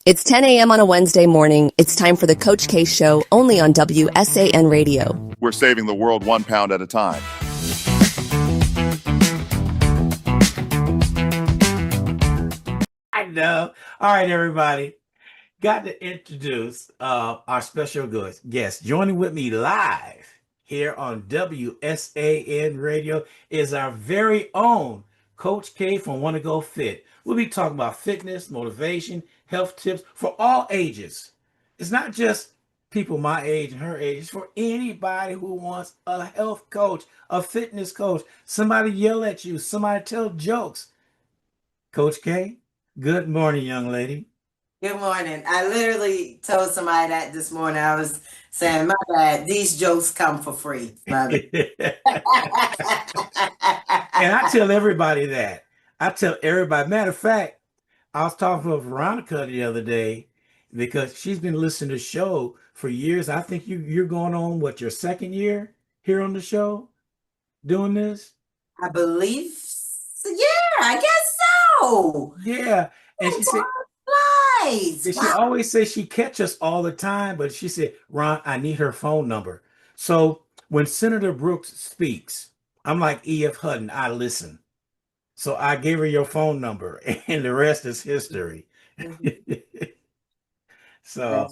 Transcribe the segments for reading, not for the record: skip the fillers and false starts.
It's 10 a.m. on a Wednesday morning. It's time for the Coach K Show, only on WSAN Radio. We're saving the world 1 pound at a time. I know. All right, everybody. Got to introduce our special guest. Joining with me live here on WSAN Radio is our very own Coach K from Wanna Go Fit. We'll be talking about fitness, motivation, health tips for all ages. It's not just people my age and her age. It's for anybody who wants a health coach, a fitness coach, somebody yell at you, somebody tell jokes. Coach K, good morning, young lady. Good morning. I literally told somebody that this morning. I was saying, my bad, these jokes come for free. And I tell everybody that. I tell everybody. Matter of fact, I was talking with Veronica the other day because she's been listening to the show for years. I think you're going on, what, your second year here on the show doing this? I believe so. Yeah, I guess so. Yeah. And she said, nice. She always says she catches us all the time, but she said, Ron, I need her phone number. So when Senator Brooks speaks, I'm like E.F. Hutton, I listen. So I gave her your phone number, and the rest is history. Mm-hmm. So,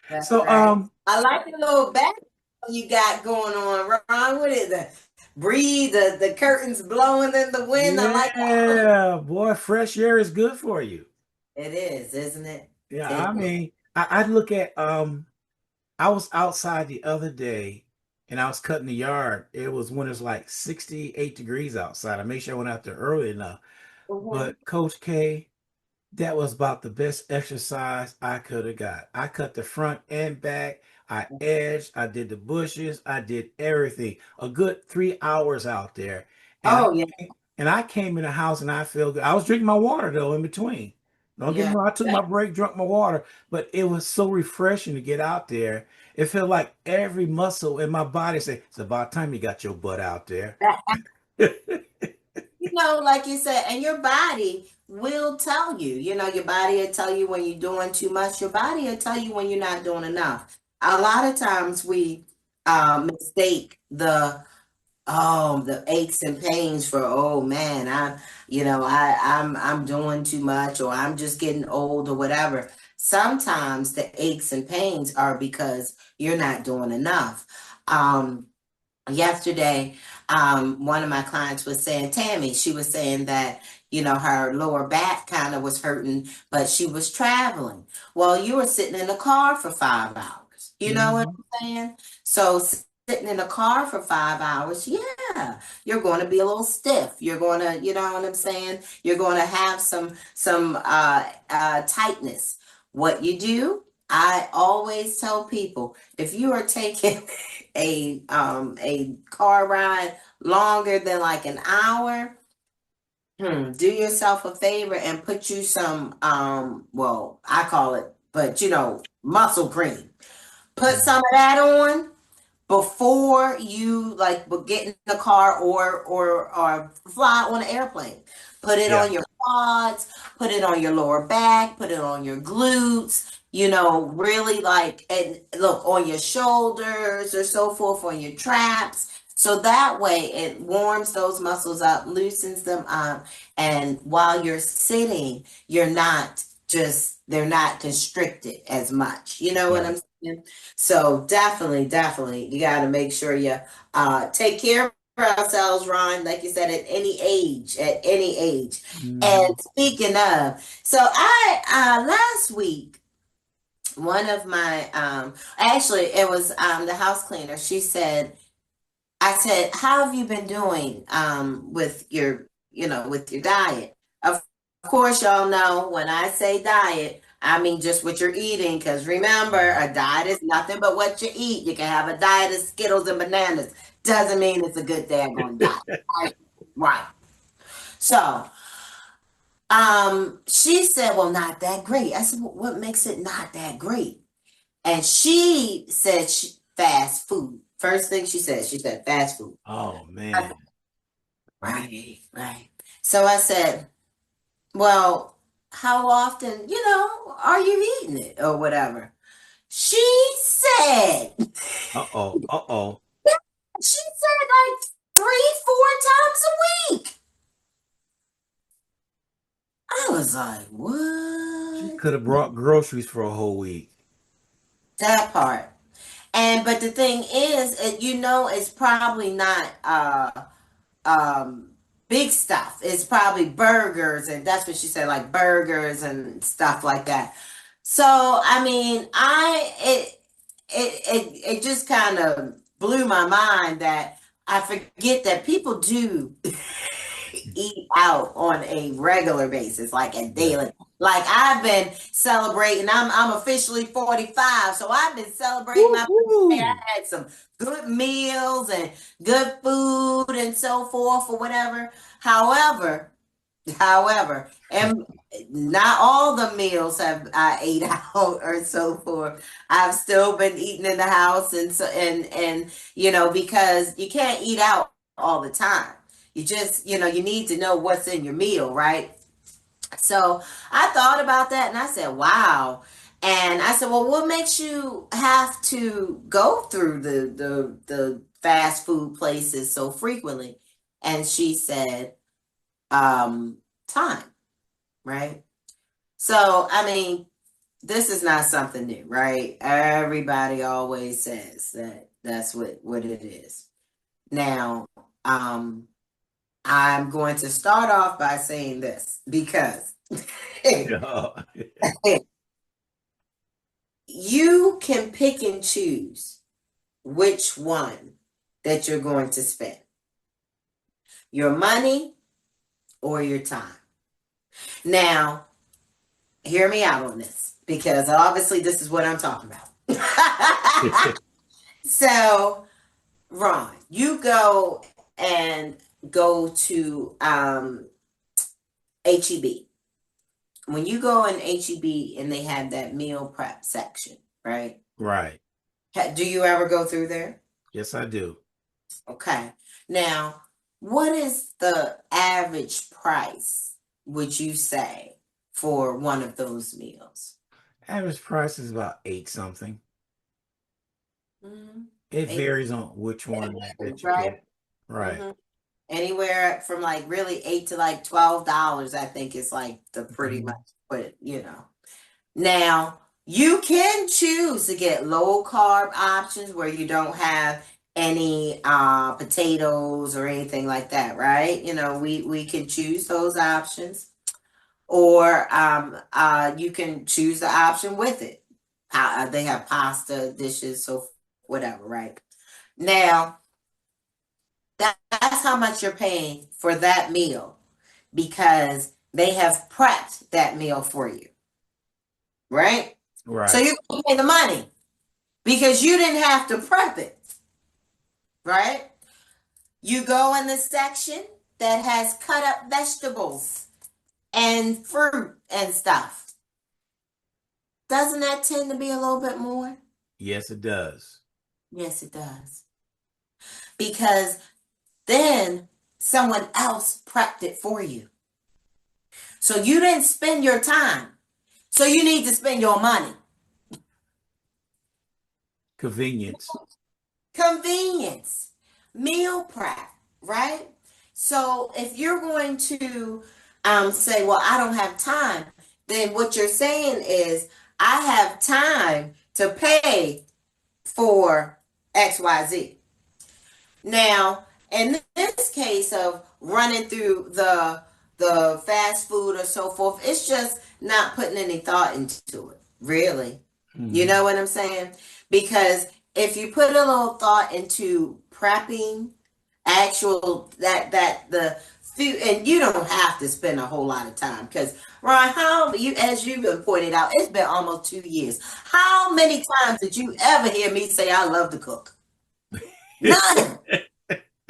That's right. I like the little background you got going on, Ron. What is it? Breathe, the curtains blowing in the wind. Yeah, I like that. Boy, fresh air is good for you. It is, isn't it? Yeah, I mean, I look at I was outside the other day and I was cutting the yard. It was when it's like 68 degrees outside. I made sure I went out there early enough. Mm-hmm. But Coach K, that was about the best exercise I could have got. I cut the front and back. I edged. I did the bushes. I did everything. A good 3 hours out there. And I came in the house and I feel good. I was drinking my water though in between. Don't get me wrong. I took my break, drank my water, but it was so refreshing to get out there. It felt like every muscle in my body said, it's about time you got your butt out there. Like you said, and your body will tell you, your body will tell you when you're doing too much. Your body will tell you when you're not doing enough. A lot of times we mistake the aches and pains for, oh man, I'm doing too much, or I'm just getting old, or whatever. Sometimes the aches and pains are because you're not doing enough. Yesterday, one of my clients was saying, Tammy, she was saying that, her lower back kind of was hurting, but she was traveling. Well, you were sitting in a car for 5 hours. You know what I'm saying? So sitting in a car for 5 hours, yeah, you're going to be a little stiff. You're going to, you know what I'm saying? You're going to have some tightness. What you do, I always tell people, if you are taking a car ride longer than like an hour, do yourself a favor and put you some, I call it, but muscle cream. Put some of that on before you get in the car or fly on an airplane. Put it on your quads, put it on your lower back, put it on your glutes, really and look on your shoulders or so forth, on your traps. So that way it warms those muscles up, loosens them up. And while you're sitting, they're not constricted as much. You know what I'm saying? So definitely, you got to make sure you take care of ourselves, Ron, like you said, at any age. And speaking of, so I last week, one of my actually it was the house cleaner. She said, I said, how have you been doing with your diet? Of course, y'all know when I say diet, I mean just what you're eating, because remember, a diet is nothing but what you eat. You can have a diet of Skittles and bananas. Doesn't mean it's a good daggone diet. Right. So she said, well, not that great. I said, well, what makes it not that great? And she said fast food. First thing she said fast food. Oh, man. Right. So I said, well, how often, are you eating it or whatever? She said, Uh-oh. she said like 3, 4 times a week. I was like, She what? could have brought groceries for a whole week. That part. But the thing is, it's probably not um big stuff. It's probably burgers, and that's what she said, like burgers and stuff like that. So I mean, it just kind of blew my mind that I forget that people do eat out on a regular basis, like a Yeah. daily. Like I've been celebrating. I'm officially 45, so I've been celebrating my birthday. Woo-hoo. I had some good meals and good food and so forth or whatever. However, and not all the meals have I ate out or so forth. I've still been eating in the house, and so and because you can't eat out all the time. You just you need to know what's in your meal, right? So I thought about that and I said, wow. And I said, well, what makes you have to go through the fast food places so frequently? And she said, time, right? So, I mean, this is not something new, right? Everybody always says that that's what it is. Now, I'm going to start off by saying this because Yeah. you can pick and choose which one that you're going to spend, your money or your time. Now, hear me out on this because obviously this is what I'm talking about. So, Ron, you go to HEB. When you go in HEB and they have that meal prep section, right? Right. Do you ever go through there? Yes, I do. Okay. Now, what is the average price, would you say, for one of those meals? Average price is about 8 something. Mm-hmm. It Eight, varies on which one that you right? get. Right. Mm-hmm. Anywhere from like really $8 to like $12, I think is like the pretty much Mhm. what. Now, you can choose to get low carb options where you don't have any potatoes or anything like that, right? We can choose those options, or you can choose the option with it. They have pasta dishes, so whatever, right? Now, that's how much you're paying for that meal because they have prepped that meal for you, right? So Right. you're going to pay the money because you didn't have to prep it, right? You go in the section that has cut up vegetables and fruit and stuff. Doesn't that tend to be a little bit more? Yes, it does. Yes, it does. Because then someone else prepped it for you. So you didn't spend your time. So you need to spend your money. Convenience. Convenience, meal prep, right? So if you're going to say, well, I don't have time, then what you're saying is, I have time to pay for XYZ. Now, in this case of running through the fast food or so forth, it's just not putting any thought into it, really. You Mhm. know what I'm saying? Because if you put a little thought into prepping, actual that the food, and you don't have to spend a whole lot of time because Ron, how you as you've been pointed out, it's been almost 2 years. How many times did you ever hear me say I love to cook? None.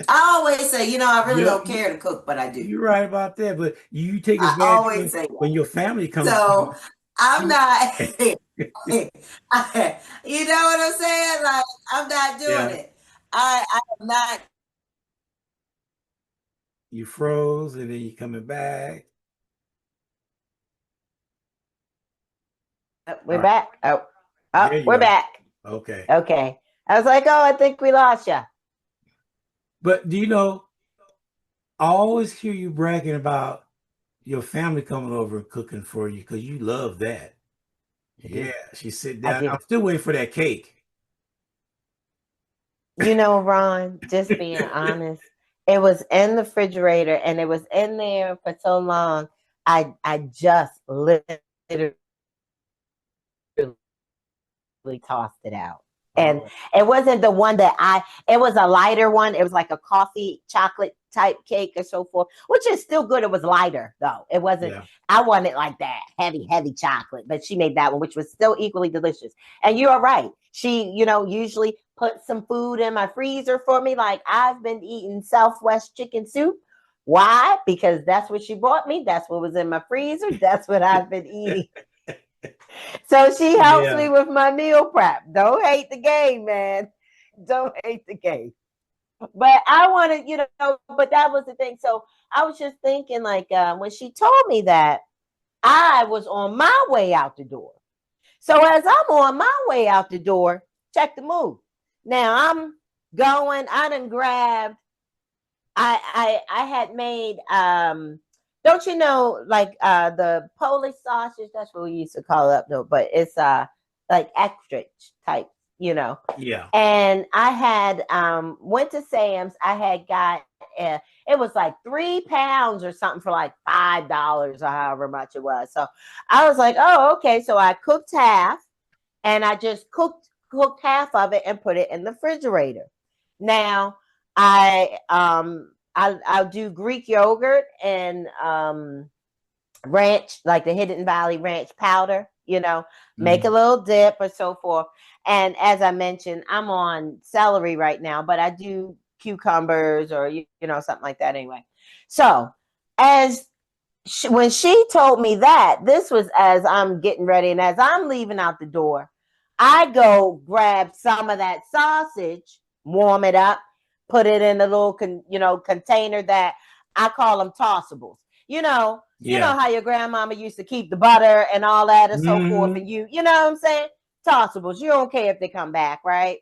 I always say, I really Yeah, don't care to cook, but I do. you're right about that. But you take I advantage always say when that. your family comes So I'm to not, you. you know what I'm saying? Like, I'm not doing Yeah, it. I am not. you froze and then you coming back. We're back. There you We're are. back. Okay. Okay. I was like, oh, I think we lost you. But do you know, I always hear you bragging about your family coming over and cooking for you because you love that. I do. Yeah, she sit I down. do. I'm still waiting for that cake. You know, Ron, just being honest, it was in the refrigerator and it was in there for so long. I just literally tossed it out. And Oh, it wasn't the one that it was a lighter one. It was like a coffee chocolate type cake or so forth, which is still good. It was lighter though. It wasn't, yeah. I wanted like that heavy chocolate, but she made that one, which was still equally delicious. And you are right. She, usually put some food in my freezer for me. Like I've been eating Southwest chicken soup. Why? Because that's what she bought me. That's what was in my freezer. That's what I've been eating. So she helps Yeah. me with my meal prep. Don't hate the game, man. Don't hate the game. But I wanted, but that was the thing. So I was just thinking, like, when she told me that, I was on my way out the door. So as I'm on my way out the door, check the move. Now I'm going, I done grabbed, I had made don't you know, like the Polish sausage, that's what we used to call it up though, but it's like extra type, Yeah. and I had went to Sam's. I had got it was like 3 pounds or something for like $5 or however much it was. So I was like, oh, okay. So I cooked half and I just cooked half of it and put it in the refrigerator. Now I'll do Greek yogurt and ranch, like the Hidden Valley ranch powder, make a little dip or so forth. And as I mentioned, I'm on celery right now, but I do cucumbers or, something like that anyway. So when she told me that, this was as I'm getting ready and as I'm leaving out the door, I go grab some of that sausage, warm it up, put it in a little, container that I call them tossables. You know Yeah. how your grandmama used to keep the butter and all that and so forth, Mhm. and you know what I'm saying? Tossables. You don't care if they come back, right?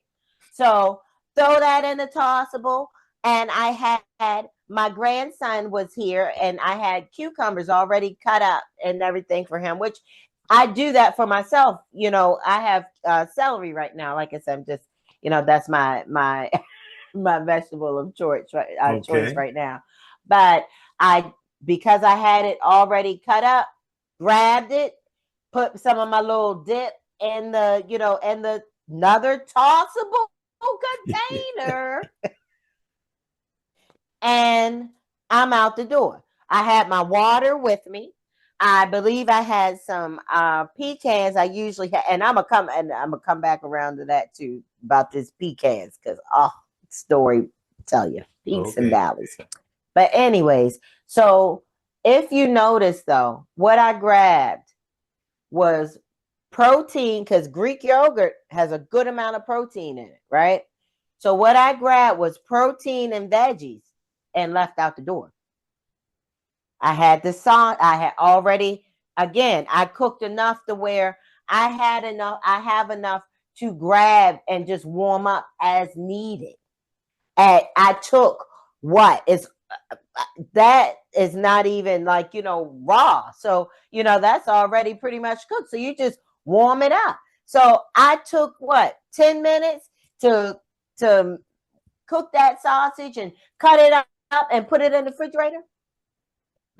So throw that in the tossable. And I had my grandson was here, and I had cucumbers already cut up and everything for him, which I do that for myself. I have celery right now. Like I said, I'm just, that's my my vegetable of choice Okay. right now. But I because I had it already cut up, grabbed it, put some of my little dip in the, in the another tossable container, and I'm out the door. I had my water with me. I believe I had some pecans. I usually and I'm gonna come back around to that too about this pecans because story tell you peaks and Okay. valleys. But anyways, so if you notice though, what I grabbed was protein because Greek yogurt has a good amount of protein in it, right? So what I grabbed was protein and veggies and left out the door. I had the sauce. I had already, again, I cooked enough to where I have enough to grab and just warm up as needed. And I took what is that is not even like, raw. So, that's already pretty much cooked. So you just warm it up. So I took 10 minutes to cook that sausage and cut it up and put it in the refrigerator.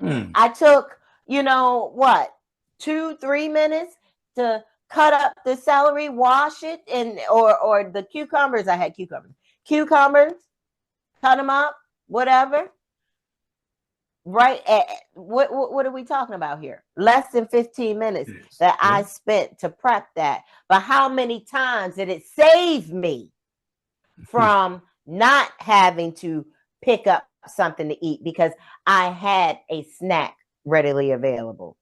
Mm. I took, 2-3 minutes to cut up the celery, wash it, and or the cucumbers. I had cucumbers, cut them up, whatever. Right at what are we talking about here? Less than 15 minutes Yes. that Yeah. I spent to prep that. But how many times did it save me from not having to pick up something to eat because I had a snack readily available.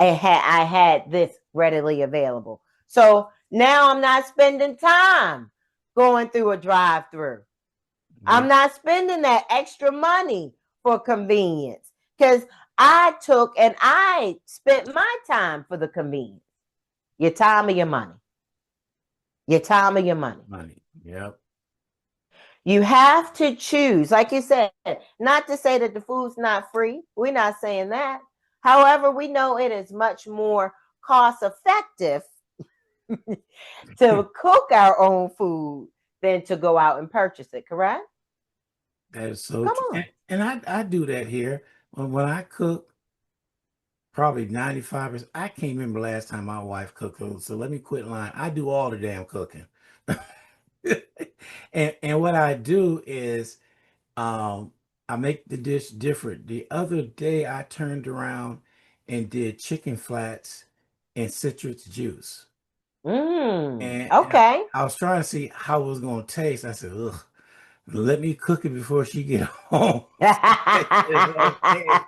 I had this readily available. So now I'm not spending time going through a drive-through. I'm Yeah. not spending that extra money for convenience because I took and I spent my time for the convenience. Your time or your money? Your time or your money? Money. Yep. You have to choose, like you said, not to say that the food's not free. We're not saying that. However, we know it is much more cost effective to cook our own food than to go out and purchase it, correct? That is so Come true. on. And I do that here. When I cook, probably 95%. I can't remember last time my wife cooked food, so let me quit lying. I do all the damn cooking. And what I do is I make the dish different. The other day I turned around and did chicken flats and citrus juice. And Okay. I was trying to see how it was gonna taste. I said, ugh, let me cook it before she get home. It's okay.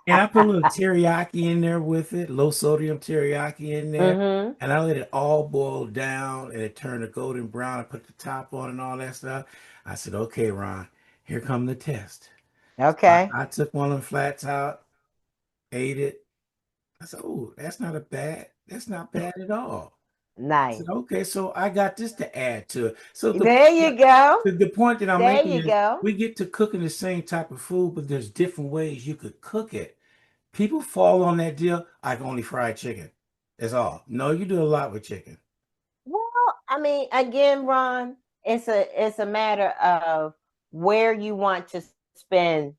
And I put a little teriyaki in there with it, low sodium teriyaki in there. Mm-hmm. And I let it all boil down and it turned a golden brown. I put the top on and all that stuff. I said, okay, Ron, here come the test. Okay. I took one of them flats out, ate it. I said, oh, that's not bad at all. I Nice. said, okay, so I got this to add to it. So There you go. the point that I'm There making you is go. we get to cooking the same type of food, but there's different ways you could cook it. People fall on that deal. I can only fry chicken. That's all. No, you do a lot with chicken. Well, I mean, again, Ron, it's a matter of where you want to spend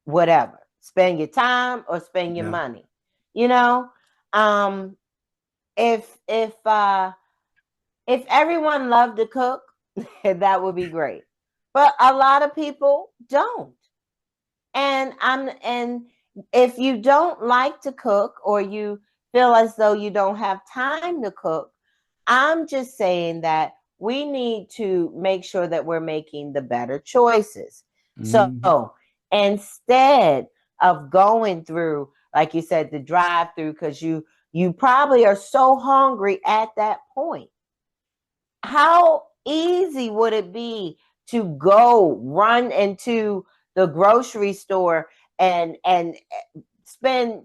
whatever. Spend your time or spend your Yeah. money. You know, um, if if uh if everyone loved to cook, that would be great. But a lot of people don't. And if you don't like to cook or you feel as though you don't have time to cook, I'm just saying that we need to make sure that we're making the better choices. So Mhm. instead of going through, like you said, the drive through, because you probably are so hungry at that point. How easy would it be to go run into the grocery store and spend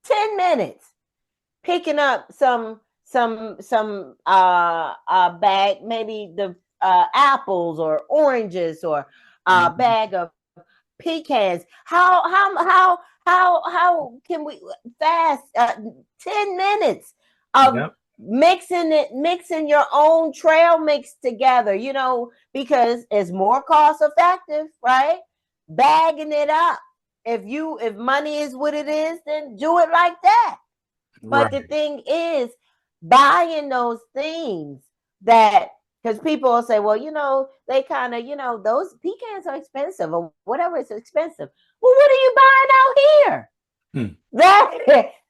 10 minutes picking up some bag, maybe the apples or oranges or a Mhm. bag of pecans. How can we fast 10 minutes of Yep. mixing your own trail mix together, because it's more cost effective, right? Bagging it up. If money is what it is, then do it like that. But the Right. thing is, buying those things that, because people will say, well, they kind of, those pecans are expensive or whatever, it's expensive. Well, what are you buying out here? Hmm.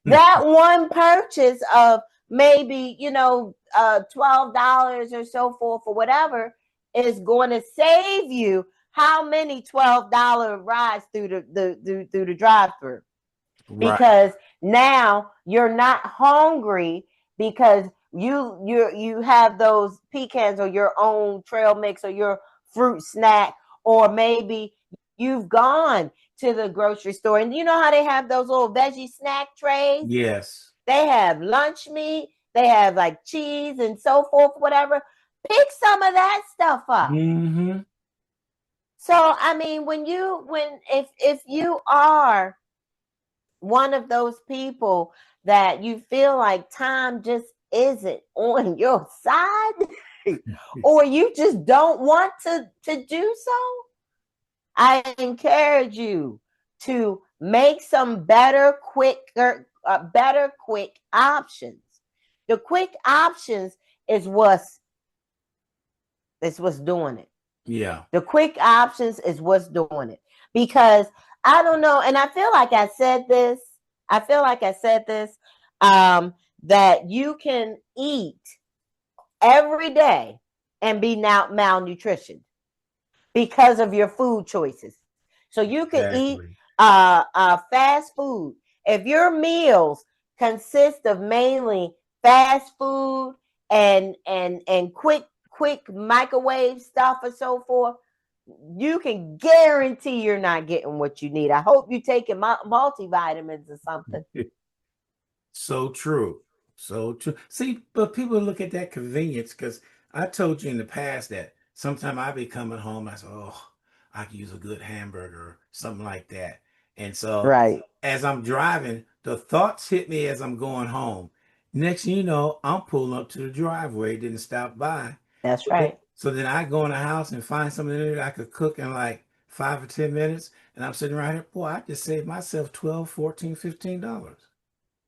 That one purchase of maybe, $12 or so forth or whatever is going to save you how many $12 rides through the drive-through? Right. Because now you're not hungry because you have those pecans or your own trail mix or your fruit snack, or maybe you've gone to the grocery store and you know how they have those little veggie snack trays. Yes. They have lunch meat, they have like cheese and so forth, whatever. Pick some of that stuff up. Mm-hmm. So I mean, if you are one of those people that you feel like time just isn't on your side, or you just don't want to do so, I encourage you to make some better quick options. The quick options is what's doing it. Yeah. The quick options is what's doing it. Because I don't know, and I feel like I said this. That you can eat every day and be now malnutrition because of your food choices. So you can eat Exactly. fast food. If your meals consist of mainly fast food and quick microwave stuff and so forth, you can guarantee you're not getting what you need. I hope you're taking multivitamins or something. So true. So true. See, but people look at that convenience because I told you in the past that sometimes I be coming home, I say, oh, I could use a good hamburger or something like that. And so Right. as I'm driving, the thoughts hit me as I'm going home. Next thing you know, I'm pulling up to the driveway, didn't stop by. That's So then, right. so then I go in the house and find something in there that I could cook in like 5 or 10 minutes. And I'm sitting right here, boy, I just saved myself 12, 14, $15.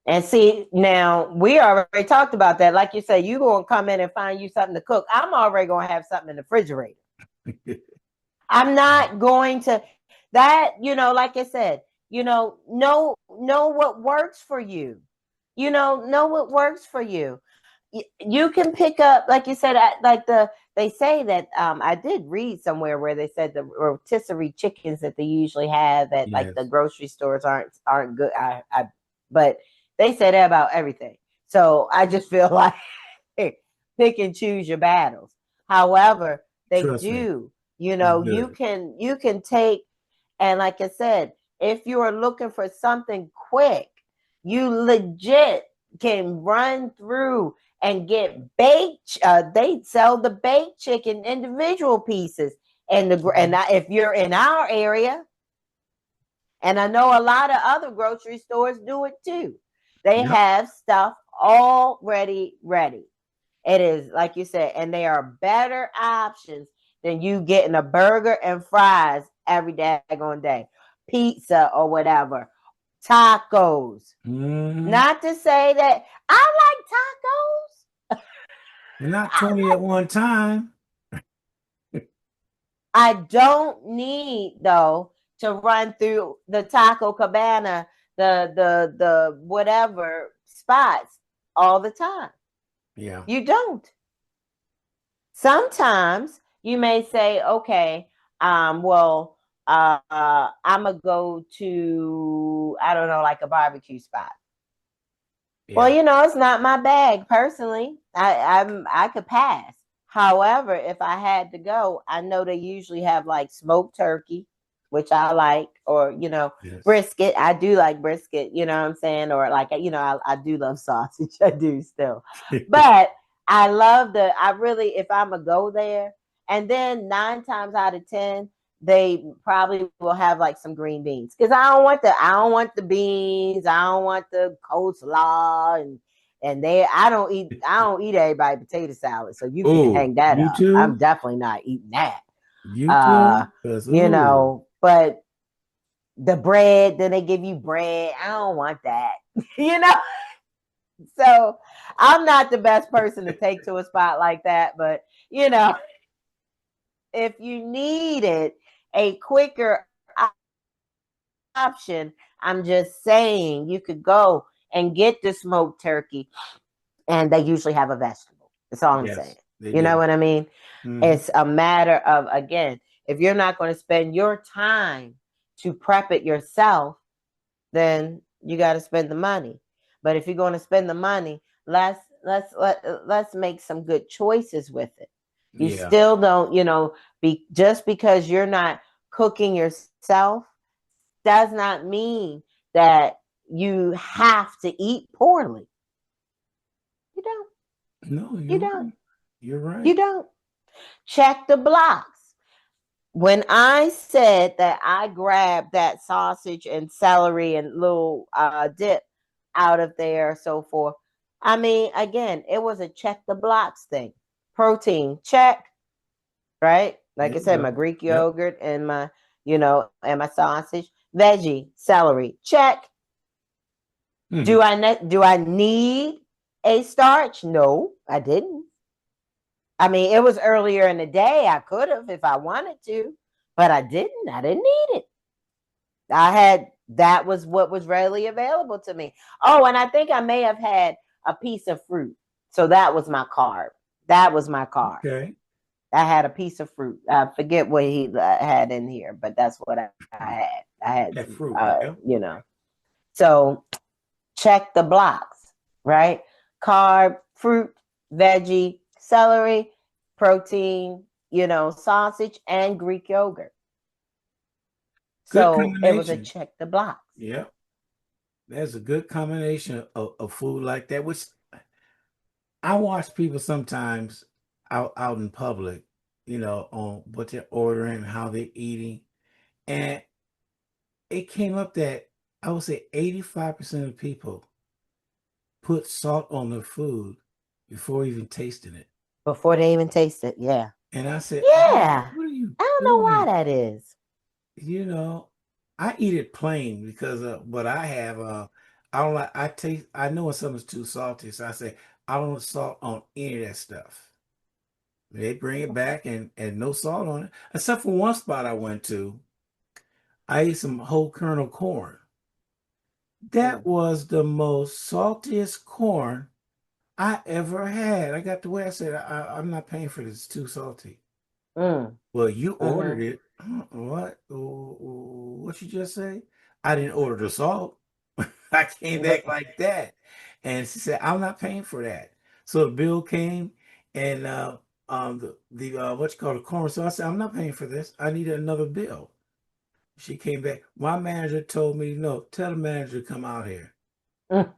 And see, now we already talked about that. Like you said, you gonna come in and find you something to cook. I'm already gonna have something in the refrigerator. I'm not going to that, like I said, know what works for you. Know what works for you. You can pick up, like you said, they say that I did read somewhere where they said the rotisserie chickens that they usually have at like the Yes. grocery stores aren't good. But they say that about everything. So I just feel like pick and choose your battles. However, they Trust me, do, it's you good. can take, and like I said, if you are looking for something quick, you legit can run through and get baked. They sell the baked chicken individual pieces, if you're in our area, and I know a lot of other grocery stores do it too. They Yep. have stuff already ready. It is like you said, and they are better options than you getting a burger and fries every daggone day, pizza or whatever, tacos. Hmm. Not to say that I And not like 20 tacos. at one time. I don't need though to run through the Taco Cabana, the whatever spots all the time. Yeah. You don't. Sometimes you may say, okay, well, I'm gonna go to, I don't know, like a barbecue spot. Well, Yeah. it's not my bag personally. I could pass. However, if I had to go, I know they usually have like smoked turkey, which I like, or Yes. brisket. I do like brisket, you know what I'm saying? Or like I do love sausage. I do still. But I really, if I'm gonna go there, and then 9 times out of 10, they probably will have like some green beans because I don't want the beans, I don't want the coleslaw, and I don't eat everybody potato salad, so you can Oh, hang that you up. I'm too? definitely not eating that. You too? Because, ooh, But the bread, then they give you bread. I don't want that. you know so I'm not the best person to take to a spot like that, but if you needed a quicker option, I'm just saying you could go and get the smoked turkey, and they usually have a vegetable. That's all I'm saying. yes, they You know do. what I mean? Hmm. It's a matter of, again, if you're not going to spend your time to prep it yourself, then you got to spend the money. But if you're going to spend the money, let's make some good choices with it. You Yeah. still don't, be just because you're not cooking yourself does not mean that you have to eat poorly. You don't. No, You you're don't. right. You're You right. don't. Check the blocks. When I said that I grabbed that sausage and celery and little dip out of there, so forth, I mean, again, it was a check the blocks thing. Protein, check, right? There Like I you said, my go. Greek Yep. yogurt and and my sausage. Veggie, celery, check. Hmm. Do I need a starch? No, I didn't. I mean, it was earlier in the day. I could have if I wanted to, but I didn't. I didn't need it. That was what was readily available to me. Oh, and I think I may have had a piece of fruit. So that was my carb. That was my carb. Okay. I had a piece of fruit. I forget what he had in here, but that's what I had. I had That some, fruit. Yep. So check the blocks, right? Carb, fruit, veggie, celery, protein, sausage, and Greek yogurt. Good So it was a combination. check the blocks. Yep. That's a good combination of food like that, which I watch people sometimes out in public, on what they're ordering, how they're eating, and it came up that I would say 85% of people put salt on their food before even tasting it. Before they even taste it. Yeah. And I said, Yeah. what are you I don't know why doing? that is. You know, I eat it plain because what I have, I don't like, I know when something's too salty, so I say, I don't want salt on any of that stuff. They bring it back and no salt on it, except for one spot I went to. I ate some whole kernel corn. That Mm. was the most saltiest corn I ever had. I got the way I said, I'm not paying for this. It's too salty. Mm. Well, you Mm-hmm. ordered it. Huh, what? What you just say? I didn't order the salt. I came back like that. And she said, I'm not paying for that. So the bill came and the what you call the corn. So I said, I'm not paying for this. I need another bill. She came back. My manager told me, no, tell the manager to come out here. Mm.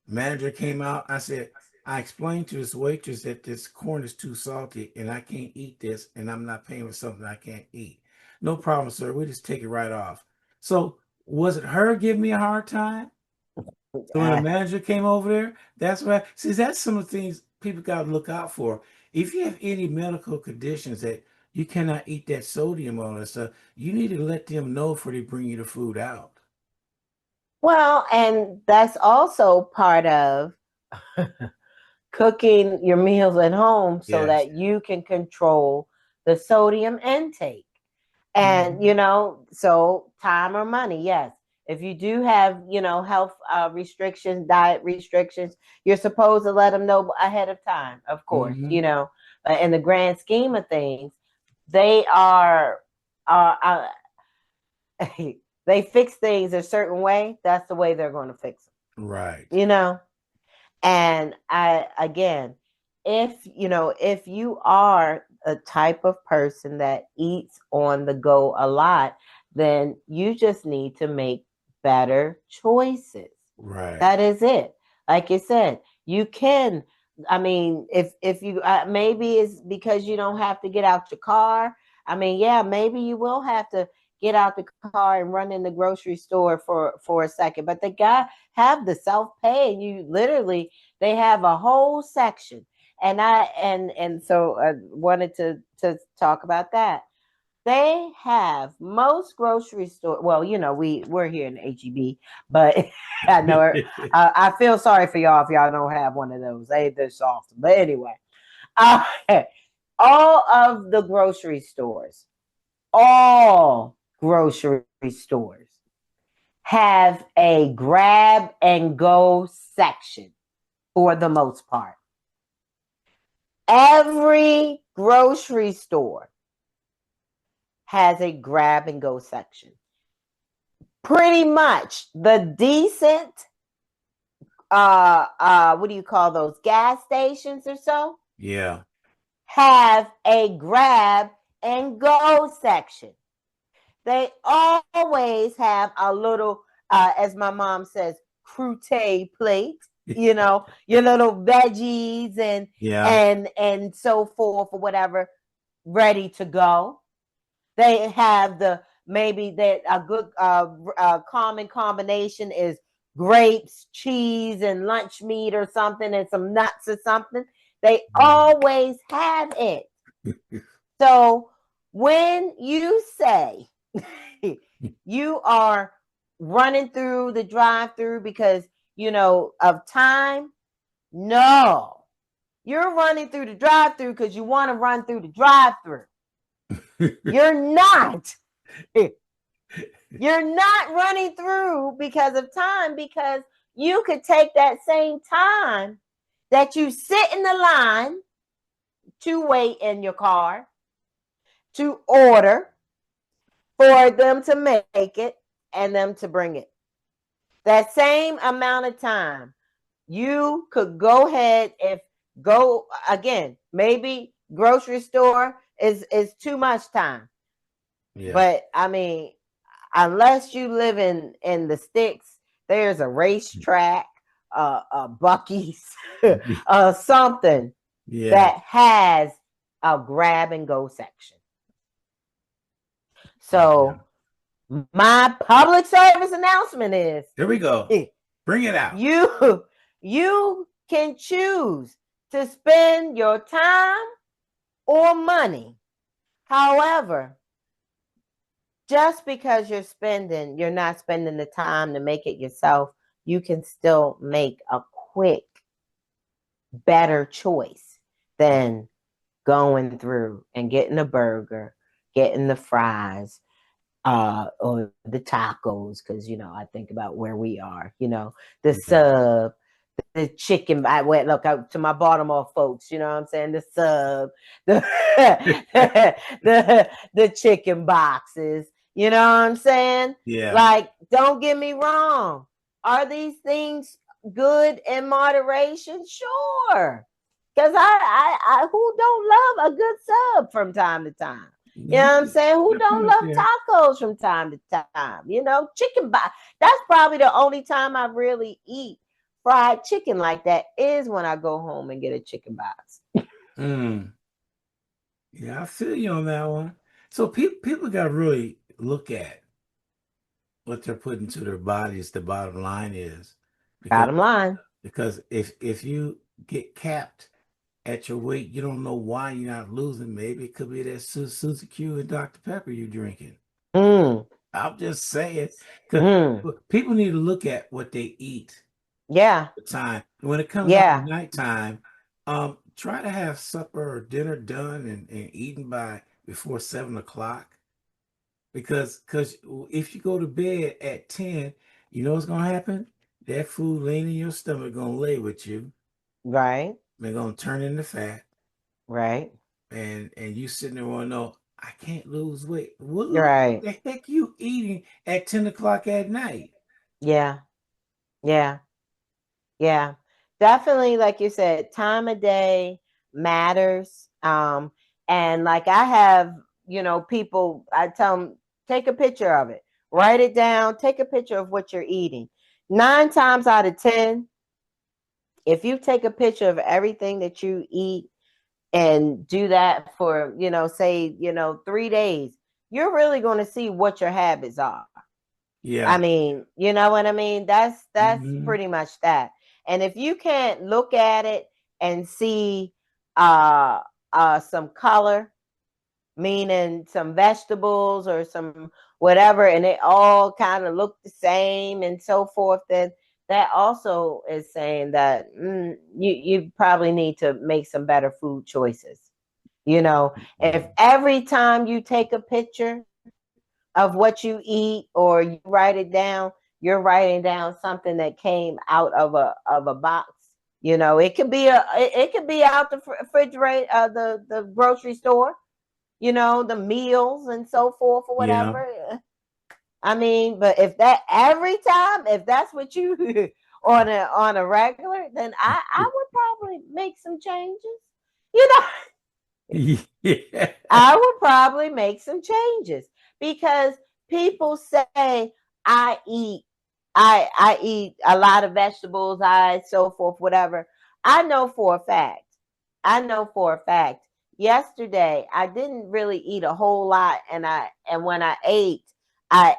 Manager came out. I said, I explained to this waitress that this corn is too salty and I can't eat this and I'm not paying for something I can't eat. No problem, sir. We just take it right off. So was it her giving me a hard time? So when the Uh, manager came over there, that's why, see, that's some of the things people got to look out for. If you have any medical conditions that you cannot eat that sodium all that stuff, you need to let them know before they bring you the food out. well, and that's also part of cooking your meals at home so Yes. that you can control the sodium intake. And, Mhm. so time or money, yes. If you do have, health restrictions, diet restrictions, you're supposed to let them know ahead of time, of course, Mhm. in the grand scheme of things, they are, uh, they fix things a certain way. That's the way they're going to fix Right. them. And again, if you are a type of person that eats on the go a lot, then you just need to make better choices. Right. That is it. Like you said, you can. I mean, if you maybe it's because you don't have to get out your car. I mean, yeah, maybe you will have to get out the car and run in the grocery store for a second. But the guy have the self pay, and you literally they have a whole section. And so I wanted to talk about that. They have most grocery store. Well, we're here in HEB, but I know I feel sorry for y'all if y'all don't have one of those. They're soft, but anyway, uh, all of the grocery stores, all grocery stores have a grab and go section for the most part. Every grocery store has a grab and go section. Pretty much the decent what do you call those, gas stations or so, Yeah. have a grab and go section. They always have a little as my mom says, crudité plate, your little veggies and Yeah. and so forth or whatever ready to go. They have maybe that a good common combination is grapes, cheese, and lunch meat or something, and some nuts or something. They always have it. So when you say you are running through the drive-through because of time, no, you're running through the drive-through because you want to run through the drive-through. You're not. You're not running through because of time, because you could take that same time that you sit in the line to wait in your car to order for them to make it and them to bring it. That same amount of time, you could go ahead and go again. Maybe grocery store is too much time. Yeah. But I mean, unless you live in the sticks, there's a racetrack, Bucky's. something that has a grab and go section. So my public service announcement is, here we go. Bring it out. You can choose to spend your time or money. However, just because you're not spending the time to make it yourself, you can still make a quick, better choice than going through and getting a burger, getting the fries, or the tacos, because I think about where we are, the sub, the chicken. I went look out to my Baltimore folks, you know what I'm saying? The sub, the chicken boxes, you know what I'm saying? Yeah. Like, don't get me wrong. Are these things good in moderation? Sure. Because I who don't love a good sub from time to time? You know what I'm saying? Who don't love tacos from time to time? Chicken box. That's probably the only time I really eat fried chicken like that is when I go home and get a chicken box. Yeah, I feel you on that one. So people got to really look at what they're putting to their bodies. The bottom line is, bottom line, because if you get capped at your weight, you don't know why you're not losing. Maybe it could be that Suzy Q and Dr. Pepper you're drinking. I'm just saying, because people need to look at what they eat. Yeah. The time when it comes out nighttime, try to have supper or dinner done and eaten by before 7 o'clock. Because if you go to bed at 10, you know what's gonna happen? That food laying in your stomach gonna lay with you. Right. They're gonna turn into fat. Right. And you sitting there wanna know, I can't lose weight. What the heck you eating at 10 o'clock at night? Yeah. Yeah. Yeah. Definitely, like you said, time of day matters. And like I have, people, I tell them, take a picture of it, write it down, take a picture of what you're eating. 9 times out of 10, if you take a picture of everything that you eat and do that for, say, 3 days, you're really going to see what your habits are. Yeah. I mean, you know what I mean? That's pretty much that. And if you can't look at it and see some color, meaning some vegetables or some whatever, and it all kind of look the same and so forth, then that also is saying that you probably need to make some better food choices. If every time you take a picture of what you eat or you write it down, you're writing down something that came out of a box. It could be out the refrigerator, the grocery store, the meals and so forth or whatever. Yeah. I mean, but if that every time, if that's what you on a regular, then I would probably make some changes. Yeah. I would probably make some changes because people say I eat a lot of vegetables, so forth, whatever. I know for a fact. Yesterday, I didn't really eat a whole lot, and when I ate I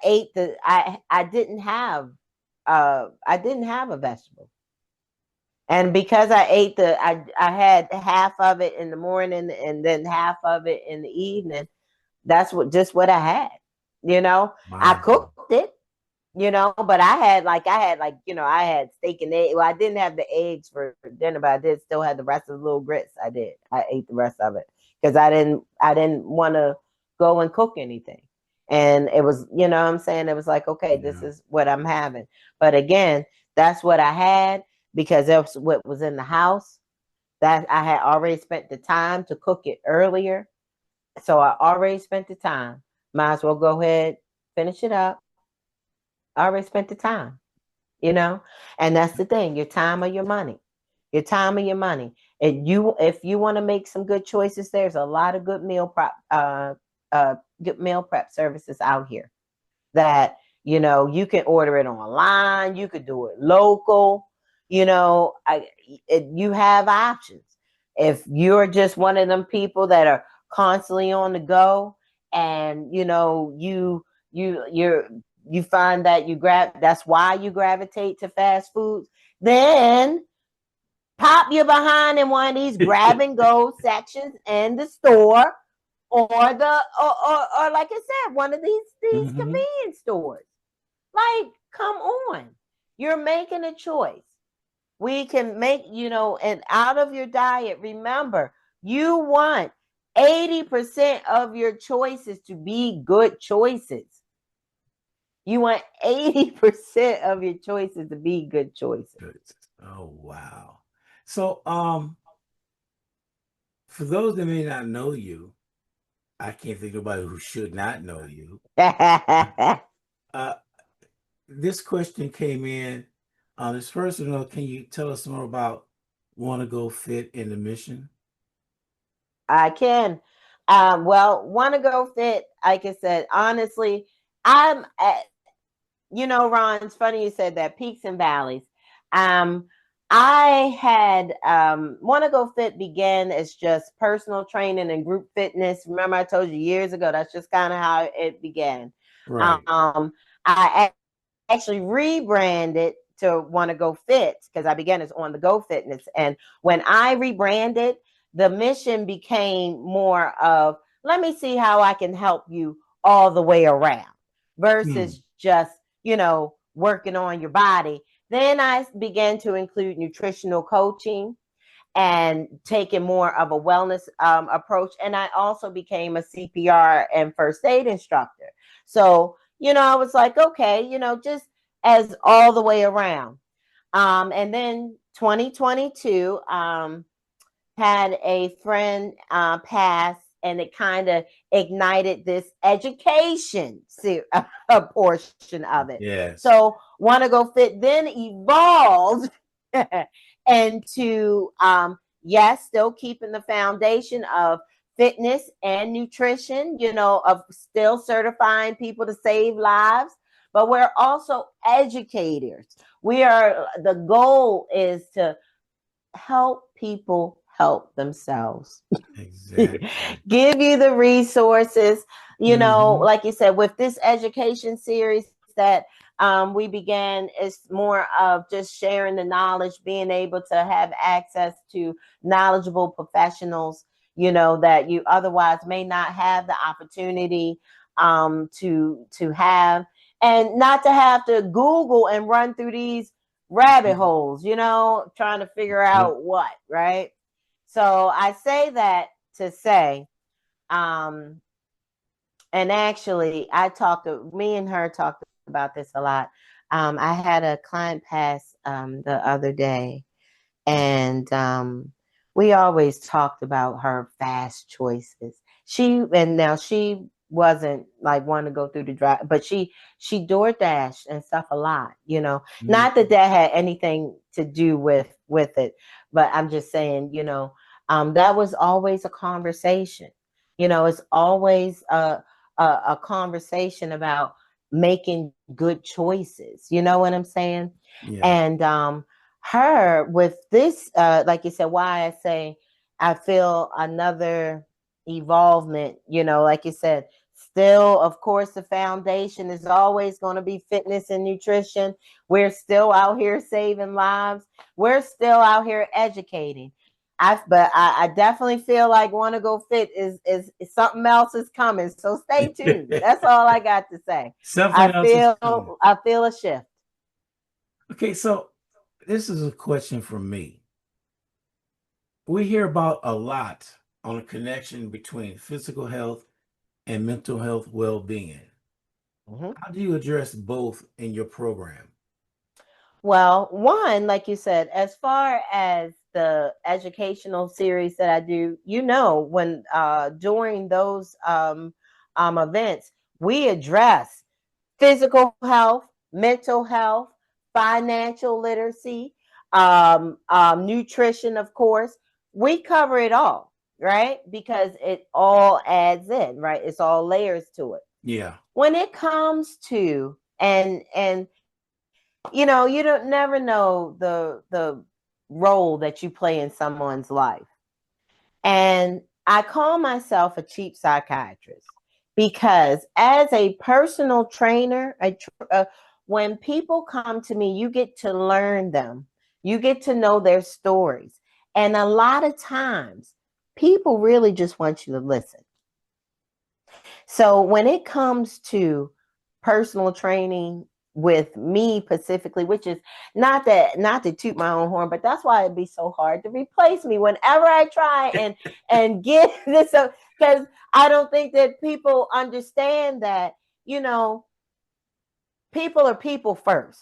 didn't have a vegetable. And because I ate I had half of it in the morning and then half of it in the evening. That's what I had. Wow. I cooked it, but I had I had steak and egg. Well, I didn't have the eggs for dinner, but I did still have the rest of the little grits. I ate the rest of it because I didn't want to go and cook anything. And it was, what I'm saying? It was like, okay, this is what I'm having. But again, that's what I had because that's what was in the house. That I had already spent the time to cook it earlier. So I already spent the time. Might as well go ahead, finish it up. I already spent the time, and that's the thing, your time or your money. Your time or your money. And if you want to make some good choices, there's a lot of good meal prep services out here that you can order it online, you could do it local, you know, you have options. If you're just one of them people that are constantly on the go, and you know, you find that that's why you gravitate to fast foods, then pop your behind in one of these grab and go sections in the store, or or like I said, one of these convenience stores. Like, come on. You're making a choice. We can make, you know, and out of your diet, remember, you want 80% of your choices to be good choices. You want 80% of your choices to be good choices. Oh, wow. So, for those that may not know you, I can't think of anybody who should not know you. This question came in. This person, can you tell us more about Want to Go Fit and the mission? I can. Well, Want to Go Fit, like I said, honestly, I'm at, you know, Ron, it's funny you said that, peaks and valleys. I had Want to Go Fit began as just personal training and group fitness. Remember, I told you years ago, that's just kind of how it began. Right. I actually rebranded to Want to Go Fit because I began as On the Go Fitness. And when I rebranded, the mission became more of, let me see how I can help you all the way around versus just, you know, working on your body. Then I began to include nutritional coaching and taking more of a wellness approach. And I also became a CPR and first aid instructor. So, you know, I was like, okay, you know, just as all the way around. And then 2022, had a friend pass, and it kind of ignited this education portion of it. Yes. So Want to Go Fit then evolved into, yes, still keeping the foundation of fitness and nutrition, you know, of still certifying people to save lives, but we're also educators. The goal is to help people help themselves. Exactly. Give you the resources, you know, like you said, with this education series that we began, is more of just sharing the knowledge, being able to have access to knowledgeable professionals, you know, that you otherwise may not have the opportunity to have, and not to have to Google and run through these rabbit holes, you know, trying to figure out what, right? So I say that to say, and actually me and her talked about this a lot. I had a client pass the other day, and we always talked about her fast choices. Now she wasn't like wanting to go through the drive, but she door dashed and stuff a lot, you know. Not that had anything to do with it, but I'm just saying, you know, that was always a conversation. You know, it's always a conversation about making good choices. You know what I'm saying? Yeah. And her with this, like you said, why I say I feel another evolvement, you know, like you said, still, of course, the foundation is always going to be fitness and nutrition. We're still out here saving lives. We're still out here educating. But I definitely feel like Want to Go Fit is something else is coming. So stay tuned. That's all I got to say. I feel a shift. Okay, so this is a question from me. We hear about a lot on a connection between physical health and mental health well-being. How do you address both in your program? Well, one, like you said, as far as the educational series that I do, you know, when during those events, we address physical health, mental health, financial literacy, nutrition, of course. We cover it all, right? Because it all adds in, right? It's all layers to it. Yeah. When it comes to and you know, you don't never know the role that you play in someone's life. And I call myself a cheap psychiatrist because as a personal trainer, when people come to me, you get to learn them. You get to know their stories. And a lot of times, people really just want you to listen. So when it comes to personal training with me specifically, which is not to toot my own horn, but that's why it'd be so hard to replace me whenever I try and get this up, because I don't think that people understand that, you know, people are people first.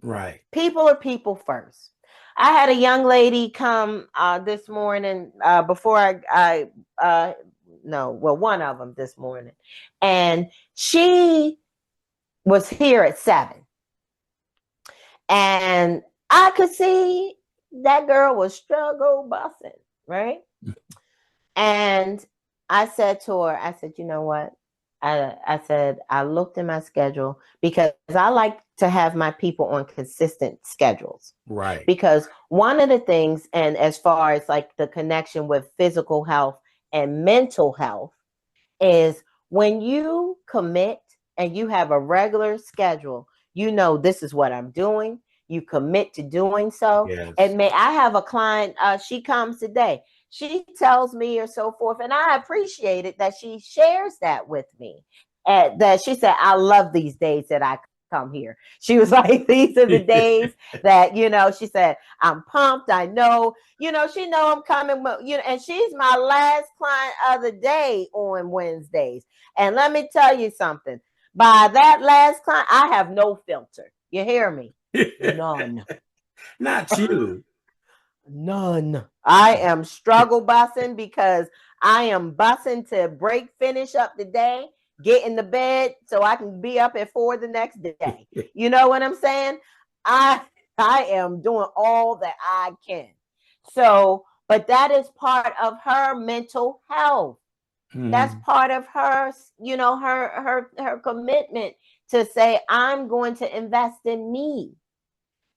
Right. People are people first. I had a young lady come this morning before I no, well, one of them this morning, and she was here at 7, and I could see that girl was struggle busting, right? And I said to her, I said, you know what? I said, I looked in my schedule because I like to have my people on consistent schedules. Right. Because one of the things, and as far as like the connection with physical health and mental health, is when you commit and you have a regular schedule, you know, this is what I'm doing. You commit to doing so. Yes. And I have a client, she comes today. She tells me or so forth, and I appreciate it that she shares that with me. That she said, I love these days that I come here. She was like, these are the days that, you know, she said, I'm pumped. I know, you know, she know I'm coming, you know, and she's my last client of the day on Wednesdays. And let me tell you something. By that last client, I have no filter. You hear me? None. Not you. None. I am struggle bussing because I am bussing to finish up the day, get in the bed so I can be up at 4 the next day. You know what I'm saying? I am doing all that I can. So, but that is part of her mental health. That's part of her, you know, her commitment to say, I'm going to invest in me.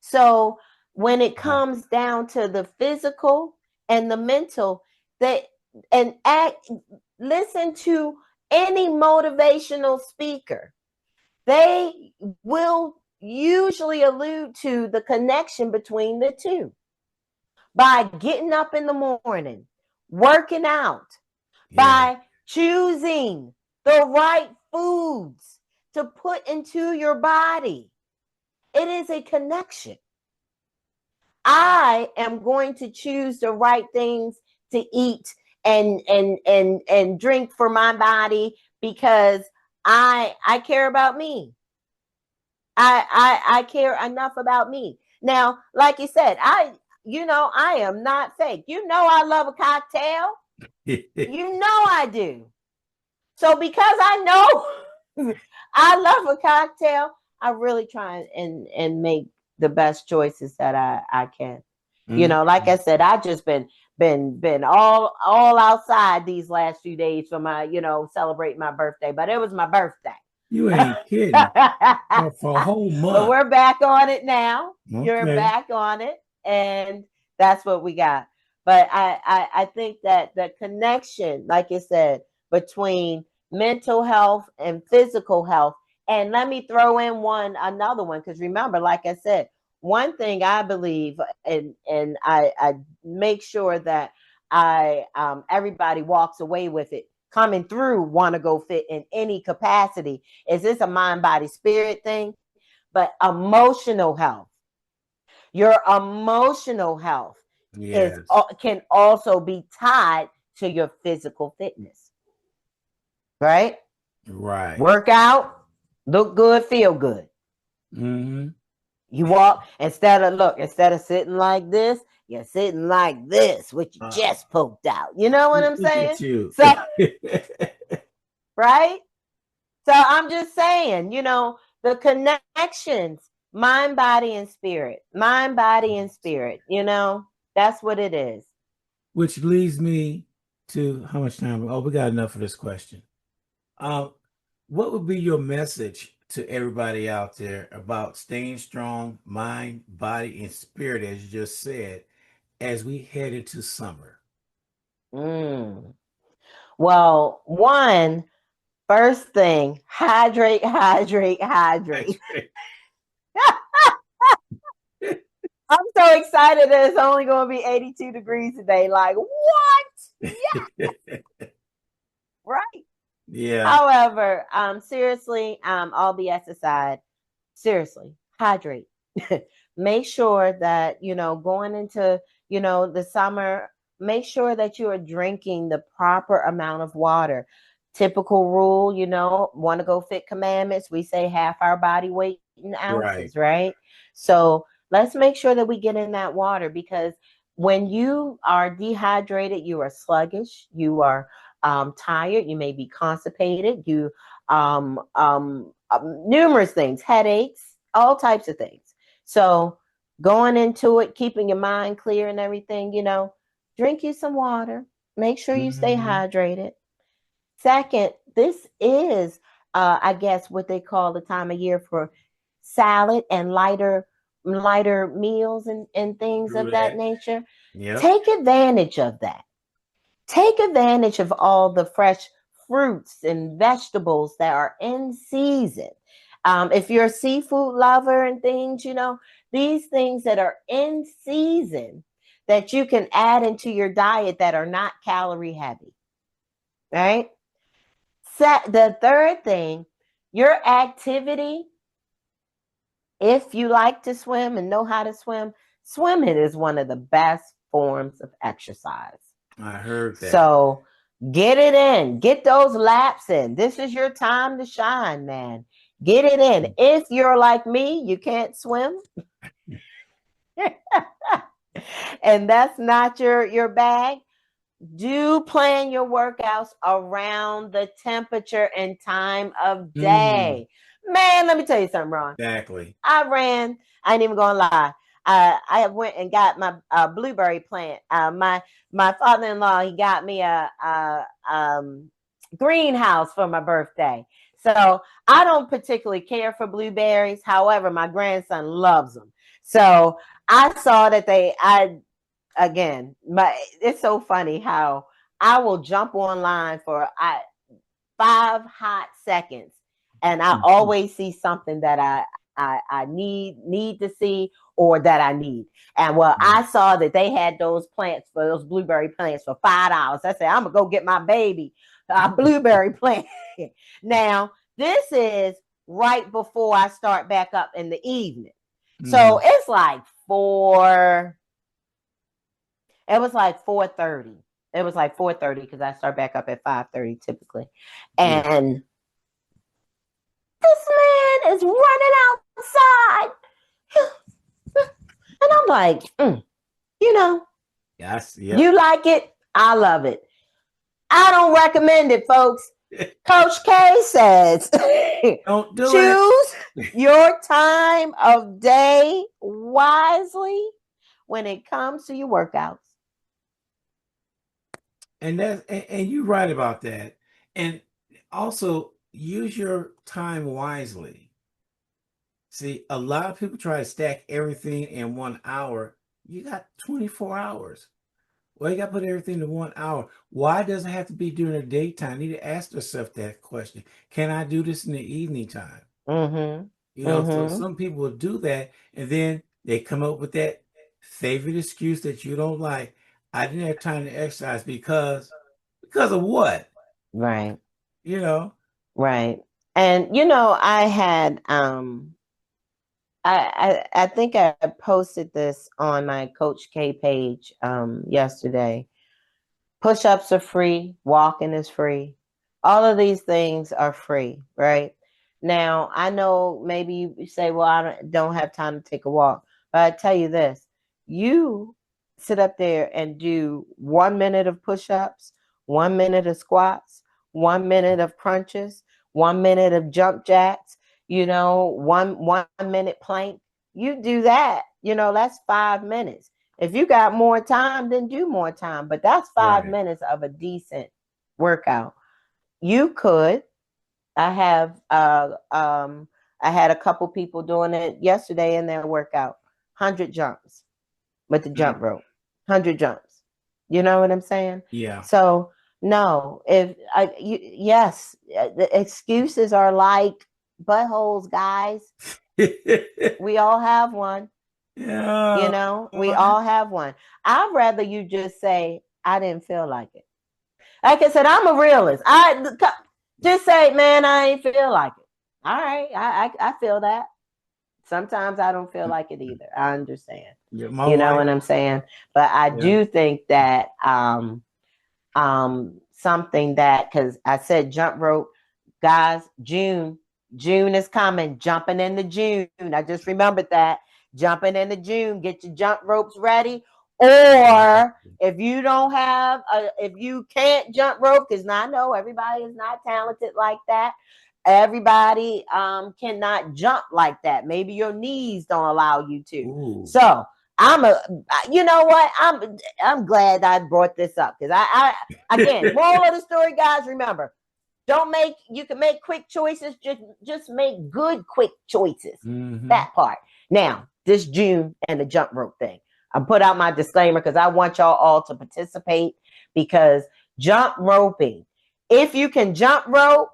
So when it comes down to the physical and the mental, listen to any motivational speaker. They will usually allude to the connection between the two by getting up in the morning, working out, by choosing the right foods to put into your body. It is a connection. I am going to choose the right things to eat and drink for my body because I care about me. I care enough about me. Now, like you said, I am not fake. You know I love a cocktail. You know I do. So because I know I love a cocktail, I really try and make the best choices that I can. You know, like I said, I just been all outside these last few days for my, you know, celebrating my birthday, but it was my birthday. You ain't kidding. For a whole month. But we're back on it now. Okay. You're back on it, and that's what we got. But I think that the connection, like you said, between mental health and physical health, and let me throw in another one, because remember, like I said, one thing I believe, and I make sure that everybody walks away with it, coming through Want to Go Fit in any capacity, is this a mind, body, spirit thing? But emotional health, your emotional health can also be tied to your physical fitness. Right? Right. Work out, look good, feel good. Mm-hmm. You walk, instead of sitting like this, you're sitting like this with your chest poked out. You know what I'm saying? So, right? So I'm just saying, you know, the connections, mind, body, and spirit. Mind, body, and spirit. You know, that's what it is. Which leads me to how much time? Oh, we got enough for this question. What would be your message to everybody out there about staying strong, mind, body, and spirit, as you just said, as we head into summer? Well, first thing, hydrate, hydrate, hydrate. I'm so excited that it's only going to be 82 degrees today. Like, what? Yeah. Right. Yeah. However, seriously, all BS aside, seriously, hydrate. Make sure that, going into, the summer, make sure that you are drinking the proper amount of water. Typical rule, want to go fit commandments. We say half our body weight in ounces, right? So let's make sure that we get in that water, because when you are dehydrated, you are sluggish, you are tired, you may be constipated, you numerous things, headaches, all types of things. So going into it, keeping your mind clear and everything, drink you some water, make sure you stay hydrated. Second, this is, I guess, what they call the time of year for salad and lighter meals and things of that nature. Yep. Take advantage of that. Take advantage of all the fresh fruits and vegetables that are in season. If you're a seafood lover and things, these things that are in season that you can add into your diet that are not calorie heavy, right? The third thing, your activity, if you like to swim and know how to swim, swimming is one of the best forms of exercise. I heard that. So get it in. Get those laps in. This is your time to shine, man. Get it in. If you're like me, you can't swim. And that's not your bag. Do plan your workouts around the temperature and time of day. Man, let me tell you something, Ron. Exactly. I ain't even gonna lie. I went and got my blueberry plant. My father-in-law, he got me a greenhouse for my birthday. So I don't particularly care for blueberries. However, my grandson loves them. So I saw that it's so funny how I will jump online for 5 hot seconds, and I always see something that I need to see, or that I need. And I saw that they had those blueberry plants for $5. I said, I'm gonna go get my baby a blueberry plant. Now, this is right before I start back up in the evening. So it's like 4. It was like 4:30. It was like 4:30 because I start back up at 5:30 typically. And this man is running outside. And I'm like, yes, you like it? I love it. I don't recommend it, folks. Coach K says, don't choose your time of day wisely when it comes to your workouts. And you're right about that. And also use your time wisely. See, a lot of people try to stack everything in 1 hour. You got 24 hours. Well, you got to put everything in 1 hour. Why does it have to be during the daytime? You need to ask yourself that question. Can I do this in the evening time? So some people will do that, and then they come up with that favorite excuse that you don't like. I didn't have time to exercise because of what? Right. Right. And I had I think I posted this on my Coach K page yesterday. Push-ups are free, walking is free. All of these things are free, right? Now, I know maybe you say, well, I don't have time to take a walk. But I tell you this, you sit up there and do 1 minute of push-ups, 1 minute of squats, 1 minute of crunches, 1 minute of jump jacks, 1 minute plank. You do that, that's 5 minutes. If you got more time, then do more time. But that's 5 minutes of a decent workout. You could. I have I had a couple people doing it yesterday in their workout. 100 jumps with the jump rope. 100 jumps. You know what I'm saying? Yeah. So no, yes, the excuses are like buttholes, guys. We all have one. Yeah. You know, we all have one. I'd rather you just say, I didn't feel like it. Like I said, I'm a realist. I just say, man, I ain't feel like it. All right, I feel that. Sometimes I don't feel like it either. I understand. Yeah, you know what I'm saying? But I do think that something that, because I said jump rope, guys, June is coming, jumping into June. I just remembered that. Jumping into June, get your jump ropes ready. Or if you don't have, if you can't jump rope, because I know everybody is not talented like that. Everybody cannot jump like that. Maybe your knees don't allow you to. Ooh. So you know what? I'm glad I brought this up, because I again, moral of the story, guys, remember, you can make quick choices, just make good quick choices. Mm-hmm. That part. Now, this June and the jump rope thing, I put out my disclaimer because I want y'all all to participate, because jump roping, if you can jump rope,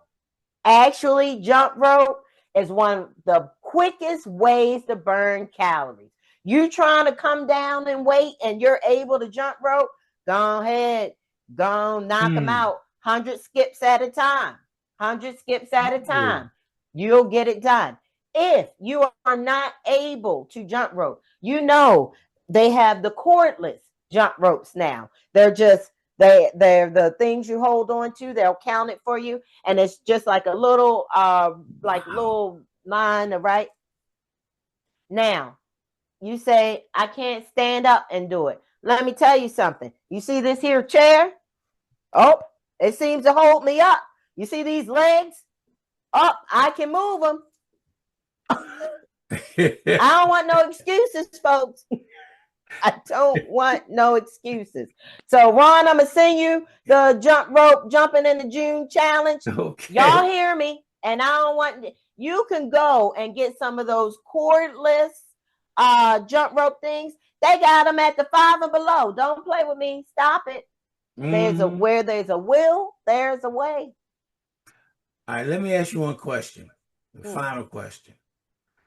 actually jump rope is one of the quickest ways to burn calories. You trying to come down in weight and you're able to jump rope, go ahead, go knock them out. 100 skips at a time. 100 skips at a time. You'll get it done. If you are not able to jump rope, you know they have the cordless jump ropes now. They're the things you hold on to. They'll count it for you, and it's just like a little little line, right? Now, you say, I can't stand up and do it. Let me tell you something. You see this here chair? Oh, it seems to hold me up. You see these legs? Oh, I can move them. I don't want no excuses, folks. I don't want no excuses. So, Ron, I'm going to send you the jump rope jumping in the June challenge. Okay. Y'all hear me? And I don't want, you can go and get some of those cordless jump rope things. They got them at the 5 and below. Don't play with me. Stop it. Where there's a will, there's a way. All right, let me ask you one question. The final question.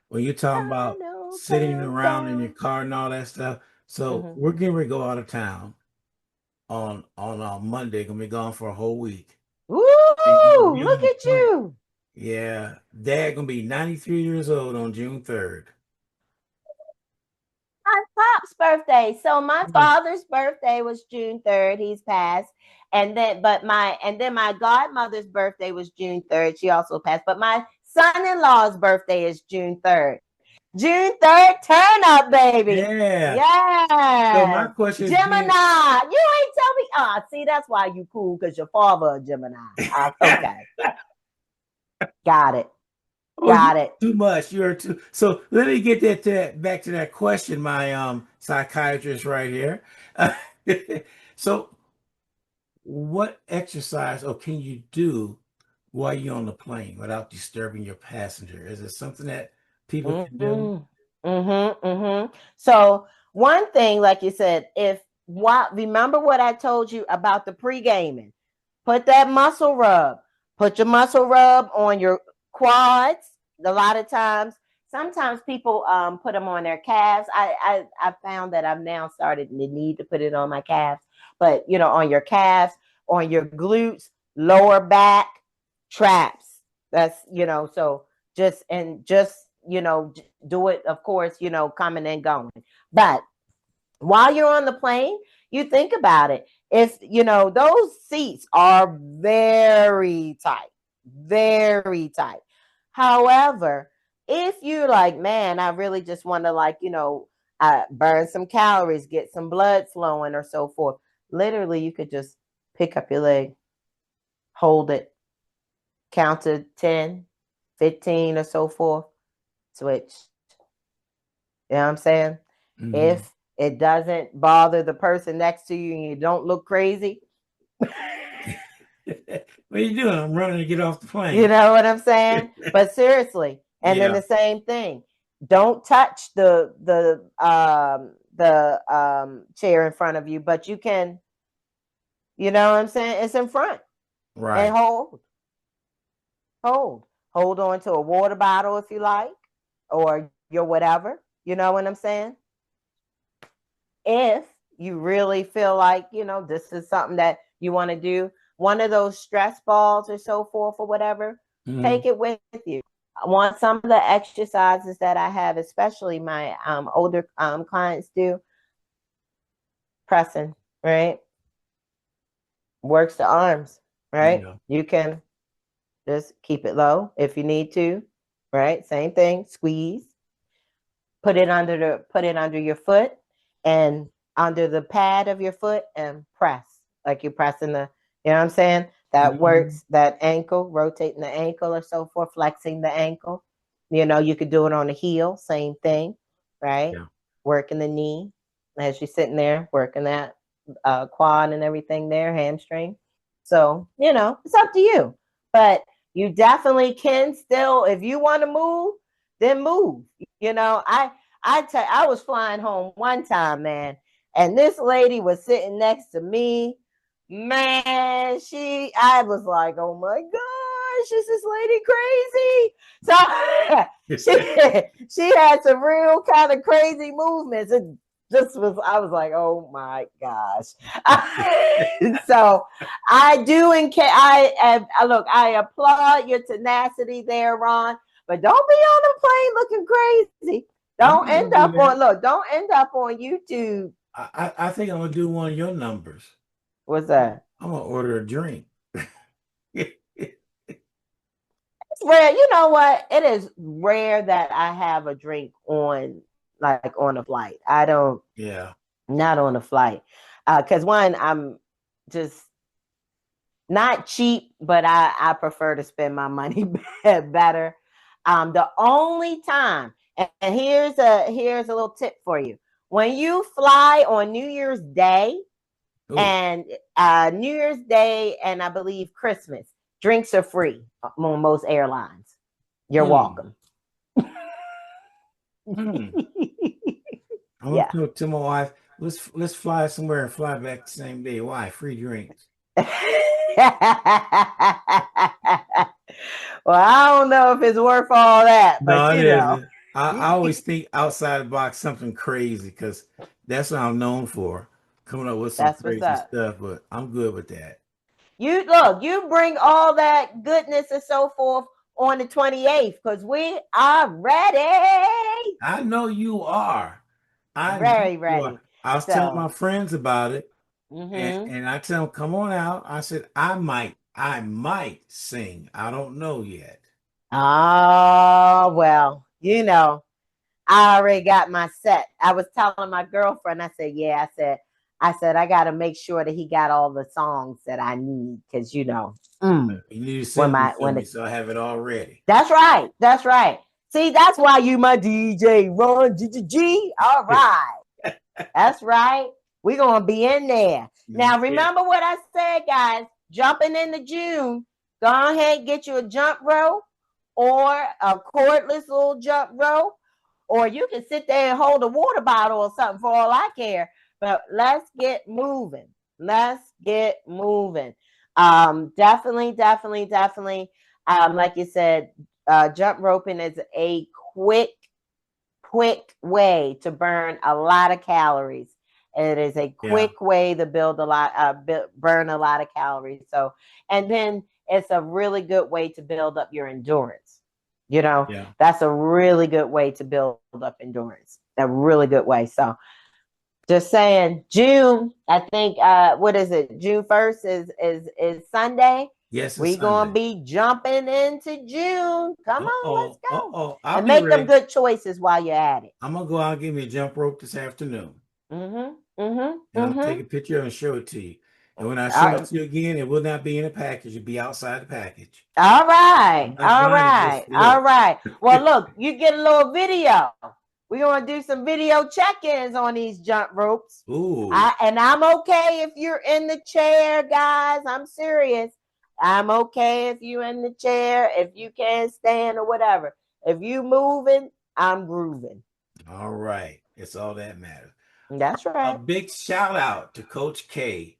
When you're talking about sitting around in your car and all that stuff, so we're getting ready to go out of town on Monday. Gonna be gone for a whole week. Ooh, look at you. Yeah, Dad gonna be 93 years old on June 3rd. My pop's birthday. So my father's birthday was June 3rd. He's passed. And then my godmother's birthday was June 3rd. She also passed. But my son-in-law's birthday is June 3rd. June 3rd, turn up, baby. Yeah. Yeah. So my question is, Gemini. You ain't tell me. See, that's why you cool, because your father a Gemini. Okay. Got it. Got it. Too much. You're too. So let me get back to that question, my psychiatrist right here. So what exercise or can you do while you're on the plane without disturbing your passenger? Is it something that people can do? So one thing, like you said, remember what I told you about the pre-gaming. Put that muscle rub. Put your muscle rub on your quads. A lot of times, sometimes people put them on their calves. I found that I've now started to need to put it on my calves. But, on your calves, on your glutes, lower back, traps. That's, so just do it, of course, coming and going. But while you're on the plane, you think about it. If, those seats are very tight, very tight. However, if you're like, man, I really just want to burn some calories, get some blood flowing or so forth, literally you could just pick up your leg, hold it, count to 10, 15 or so forth, switch. You know what I'm saying? Mm-hmm. If it doesn't bother the person next to you and you don't look crazy. What are you doing? I'm running to get off the plane. You know what I'm saying? But seriously, And then Yeah. the same thing. Don't touch the chair in front of you, but you can, you know what I'm saying? It's in front. Right. And hold on to a water bottle if you like, or your whatever. You know what I'm saying? If you really feel like, you know, this is something that you want to do, one of those stress balls or so forth or whatever, take it with you. I want some of the exercises that I have, especially my older clients do. Pressing, right? Works the arms, right? Yeah. You can just keep it low if you need to, right? Same thing, squeeze. Put it under your foot and under the pad of your foot and press. Like you're pressing you know what I'm saying? That works, that ankle, rotating the ankle or so forth, flexing the ankle. You know, you could do it on the heel, same thing, right? Yeah. Working the knee as you're sitting there, working that quad and everything there, hamstring. So, you know, it's up to you. But you definitely can still, if you want to move, then move. You know, I was flying home one time, man, and this lady was sitting next to me. Man, I was like, oh my gosh, is this lady crazy? So she had some real kind of crazy movements. I was like, oh my gosh. So I do, look, I applaud your tenacity there, Ron, but don't be on the plane looking crazy. Don't end up on YouTube. I think I'm gonna do one of your numbers. What's that? I'm gonna order a drink. It's rare. You know what? It is rare that I have a drink on a flight. I don't. Yeah. Not on a flight. Because one, I'm just not cheap, but I prefer to spend my money better. The only time, and here's a little tip for you. When you fly on New Year's Day, Ooh. and New Year's Day and I believe Christmas, drinks are free on most airlines. You're welcome. I'm Yeah. gonna tell my wife, let's fly somewhere and fly back the same day. Why? Free drinks. Well, I don't know if it's worth all that, but No, you know. isn't. I always think outside the box something crazy because that's what I'm known for, coming up with some That's what's crazy up. stuff. But I'm good with that. You bring all that goodness and so forth on the 28th because we are ready. I know you are. Very ready. I was telling my friends about it, Mm-hmm. and I tell them, come on out. I said, I might sing. I don't know yet. Oh, well, you know, I already got my set. I was telling my girlfriend, I said, yeah, I got to make sure that he got all the songs that I need because, you know, You need to send me so I have it all ready. That's right. That's right. See, that's why you my DJ, Ron G. All right. That's right. We're going to be in there. Now, remember what I said, guys. Jumping into June, go ahead and get you a jump rope or a cordless little jump rope, or you can sit there and hold a water bottle or something for all I care. But let's get moving. Let's get moving. Definitely. Like you said, jump roping is a quick way to burn a lot of calories. It is a quick way to burn a lot of calories. So, and then it's a really good way to build up your endurance. You know, that's a really good way to build up endurance. A really good way. So, just saying, June, I think, what is it? June 1st is Sunday. Yes, we're going to be jumping into June. Come on, let's go. And make them good choices while you're at it. I'm going to go out and give me a jump rope this afternoon. And I'll take a picture and show it to you. And when I show it to you again, it will not be in a package. It'll be outside the package. All right. Well, look, you get a little video. We're going to do some video check-ins on these jump ropes. Ooh. And I'm okay if you're in the chair, guys. I'm serious. I'm okay if you're in the chair, if you can't stand or whatever. If you moving, I'm grooving. All right. It's all that matters. That's A right. big shout out to Coach K.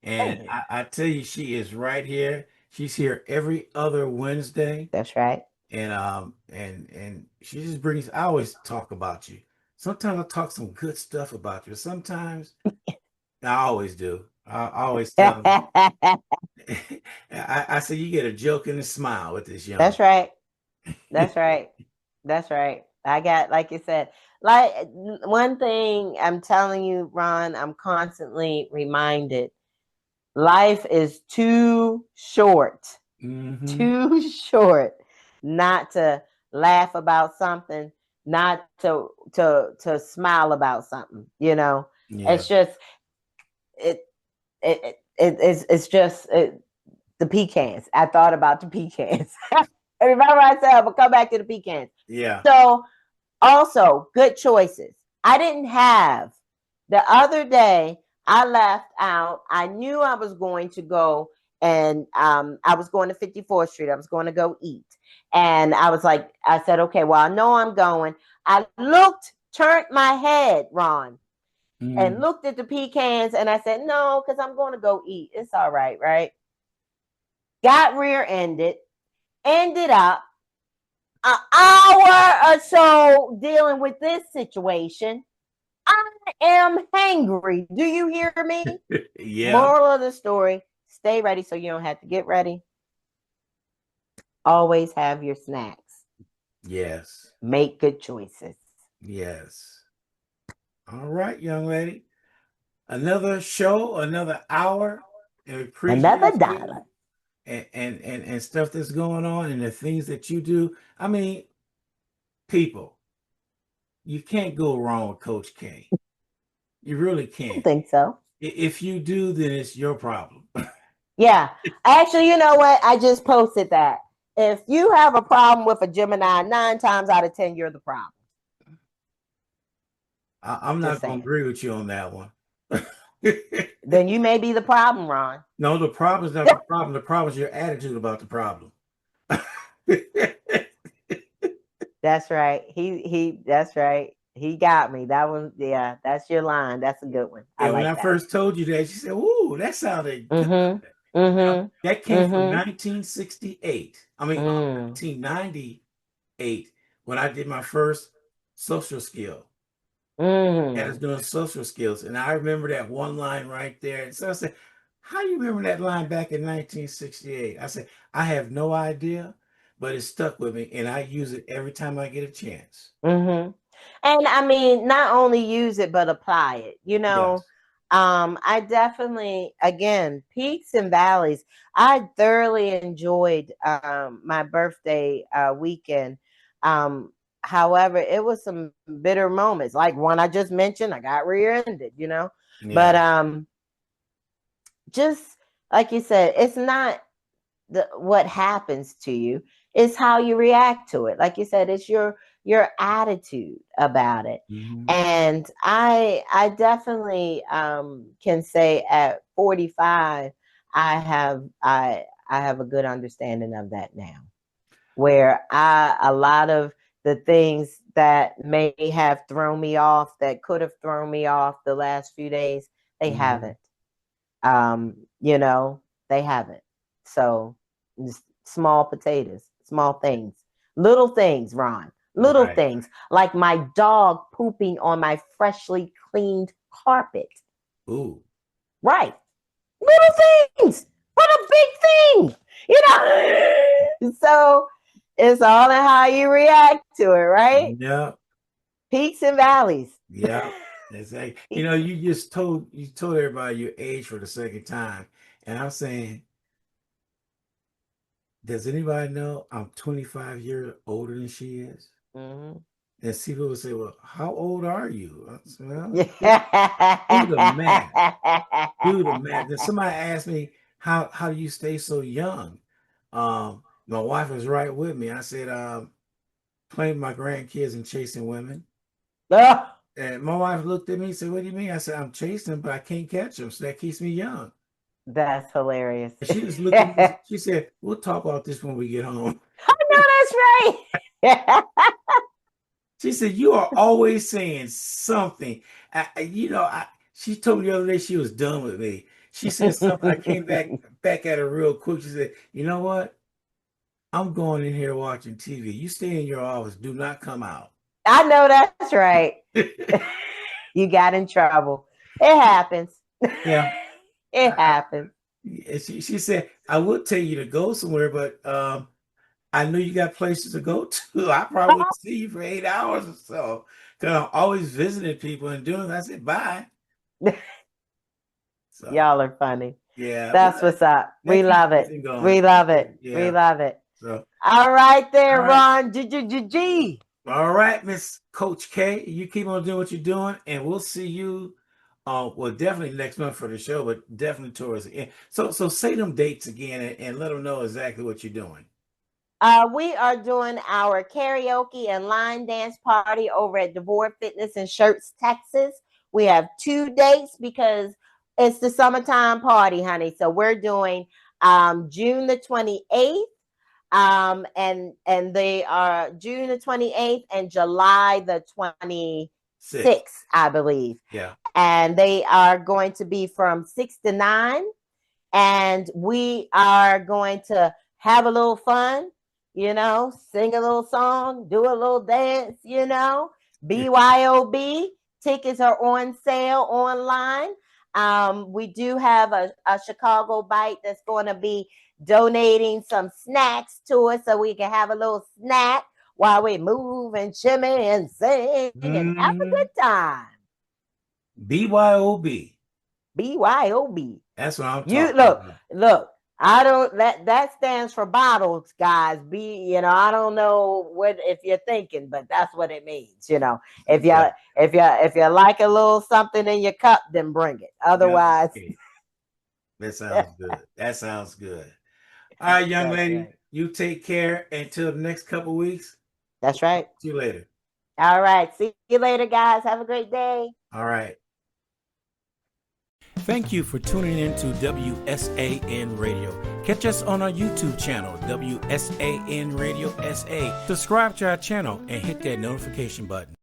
And Hey, I tell you, she is right here. She's here every other Wednesday. that's right. And she just brings, I always talk about you. Sometimes I talk some good stuff about you. Sometimes I always do. I always tell them. I say you get a joke and a smile with this young. That's right. That's right. That's right. I got, like you said, like one thing I'm telling you, Ron, I'm constantly reminded life is too short, too short not to laugh about something, not to smile about something. You know, Yeah. it's just it's just the pecans. I thought about the pecans. Remember I said I'm gonna come back to the pecans. Yeah. So also good choices. I didn't have the other day. I left out. I knew I was going to go and I was going to 54th Street. I was going to go eat. And I was like, I said, okay, well, I know I'm going. I looked, turned my head, Ron, and looked at the pecans and I said, no, because I'm going to go eat. It's all right, right? Got rear-ended, ended up an hour or so dealing with this situation. I am hangry. Do you hear me? Yeah. Moral of the story, stay ready so you don't have to get ready. Always have your snacks. Yes. Make good choices. Yes. All right, young lady. Another show, another hour. Another dollar. And stuff that's going on and the things that you do. I mean, people, you can't go wrong with Coach K. You really I can't. don't think so. If you do, then it's your problem. Yeah. Actually, you know what? I just posted that. If you have a problem with a Gemini, 9 times out of 10, you're the problem. I'm not going to agree with you on that one. Then you may be the problem, Ron. No, the problem is not the problem. The problem is your attitude about the problem. That's right. That's right. He got me. That one, yeah, that's your line. That's a good one. Yeah, like when I first told you that, she said, "Ooh, that sounded good." That came from 1968. I mean, 1998 when I did my first social skill. And I was doing social skills, and I remember that one line right there. And so I said, "How do you remember that line back in 1968?" I said, "I have no idea, but it stuck with me, and I use it every time I get a chance." And I mean, not only use it, but apply it. You know, Yes. I definitely, again, peaks and valleys. I thoroughly enjoyed my birthday weekend. However, it was some bitter moments, like one I just mentioned. I got rear-ended, you know, but just like you said, it's not what happens to you, it's how you react to it. Like you said, it's your attitude about it. And I definitely can say at 45 I have a good understanding of that now, where a lot of the things that may have thrown me off, that could have thrown me off the last few days, they haven't. You know, they haven't. So small potatoes, small things, little things, Ron, little things, like my dog pooping on my freshly cleaned carpet. Ooh. Right. Little things, but a big thing, you know. So it's all in how you react to it, right? Yeah. Peaks and valleys. Yeah. Exactly. You know, you told everybody your age for the second time. And I'm saying, does anybody know I'm 25 years older than she is? And people would say, well, how old are you? I said, well, do the math. Do the math. Then somebody asked me, how do you stay so young? My wife was right with me. I said, playing with my grandkids and chasing women. And my wife looked at me and said, what do you mean? I said, I'm chasing them, but I can't catch them. So that keeps me young. That's hilarious. And she just looked at me. She said, we'll talk about this when we get home. I know that's She said, you are always saying something. She told me the other day she was done with me. She said something. I came back at her real quick. She said, you know what? I'm going in here watching TV. You stay in your office. Do not come out. I know that's right. You got in trouble. It happens. Yeah. It happens. She said, I would tell you to go somewhere, but I know you got places to go to. I probably wouldn't see you for 8 hours or so. Because I'm always visiting people and doing that. I said, bye. So, y'all are funny. Yeah. That's what's up. We love it. We love it. Yeah. We love it. So, all right there, all right. Ron. G. All right, Miss Coach K. You keep on doing what you're doing, and we'll see you well, definitely next month for the show, but definitely towards the end. So say them dates again and let them know exactly what you're doing. We are doing our karaoke and line dance party over at DeVore Fitness in Schertz, Texas. We have 2 dates because it's the summertime party, honey. So we're doing June the 28th, and they are June the 28th and July the 26th, I believe. Yeah. And they are going to be from 6 to 9. And we are going to have a little fun, sing a little song, do a little dance, BYOB. Tickets are on sale online. We do have a Chicago Bite that's going to be donating some snacks to us so we can have a little snack while we move and shimmy and sing and have a good time. BYOB. BYOB. That's what I'm talking about. Look. I don't that stands for bottles, guys. I don't know what if you're thinking, but that's what it means. If you like a little something in your cup, then bring it. Otherwise, that sounds good. That sounds good. All right, young lady, right. You take care until the next couple of weeks. That's right. See you later. All right. See you later, guys. Have a great day. All right. Thank you for tuning in to WSAN Radio. Catch us on our YouTube channel, WSAN Radio SA. Subscribe to our channel and hit that notification button.